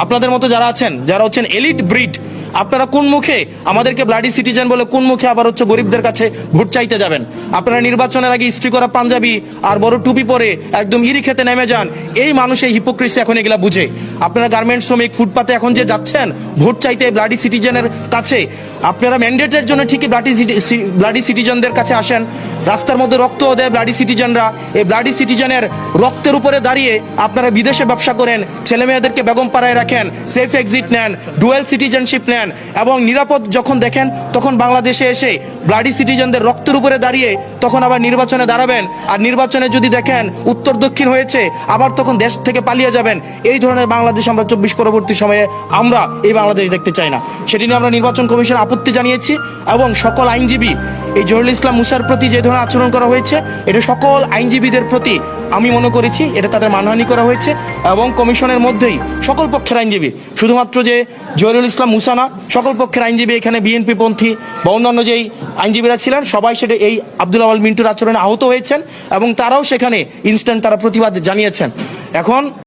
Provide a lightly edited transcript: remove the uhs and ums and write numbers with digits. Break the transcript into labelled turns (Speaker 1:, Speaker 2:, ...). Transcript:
Speaker 1: আপনাদের মতো যারা আছেন, যারা হচ্ছেন এলিট ব্রিড, আপনারা কোন মুখে আমাদেরকে ব্লাডি সিটিজেন বলে কোন মুখে আবার হচ্ছে গরিবদের কাছে ভোট চাইতে যাবেন? আপনারা নির্বাচনের আগে ইস্ত্রি করা পাঞ্জাবি আর বড় টুপি পরে একদম ইরি খেতে নেমে যান। এই মানুষ এই হিপোক্রেসি এখন এগুলা বুঝে। আপনারা গার্মেন্টস শ্রমিক ফুটপাতে এখন যে যাচ্ছেন ভোট চাইতে ব্লাডি সিটিজেনের কাছে, আপনারা ম্যান্ডেটের জন্য ঠিকই ব্লাডি সিটিজেনদের কাছে আসেন। রাস্তার মধ্যে রক্ত দেয় ব্লাডি সিটিজেনরা। এই ব্লাডি সিটিজেনের রক্তের উপরে দাঁড়িয়ে আপনারা বিদেশে ব্যবসা করেন, ছেলে মেয়েদেরকে বেগম পাড়ায় রাখেন, সেফ এক্সিট নেন, ডুয়েল সিটিজেনশিপ নেন এবং নিরাপদ যখন দেখেন তখন বাংলাদেশে এসে ব্লাডি সিটিজেনদের রক্তের উপরে দাঁড়িয়ে তখন আবার নির্বাচনে দাঁড়াবেন। আর নির্বাচনে যদি দেখেন উত্তর দক্ষিণ হয়েছে, আবার তখন দেশ থেকে পালিয়ে যাবেন। এই ধরনের বাংলাদেশ আমরা 24 পরবর্তী সময়ে আমরা এই বাংলাদেশ দেখতে চাই না। সেটি নিয়ে আমরা নির্বাচন কমিশনে আপত্তি জানিয়েছি এবং সকল আইনজীবী এই জহিরুল ইসলাম মুসার প্রতি যে ধরনের আচরণ করা হয়েছে, এটা সকল আইনজীবীদের প্রতি আমি মনে করেছি এটা তাদের মানহানি করা হয়েছে। এবং কমিশনের মধ্যেই সকল পক্ষের আইনজীবী, শুধুমাত্র যে জহিরুল ইসলাম মুসা না, সকল পক্ষের আইনজীবী, এখানে বিএনপি পন্থী বা অন্যান্য যেই আইনজীবীরা ছিলেন সবাই সেটা এই আব্দুল আওয়াল মিন্টুর আচরণে আহত হয়েছেন এবং তারাও সেখানে ইনস্ট্যান্ট তারা প্রতিবাদ জানিয়েছেন। এখন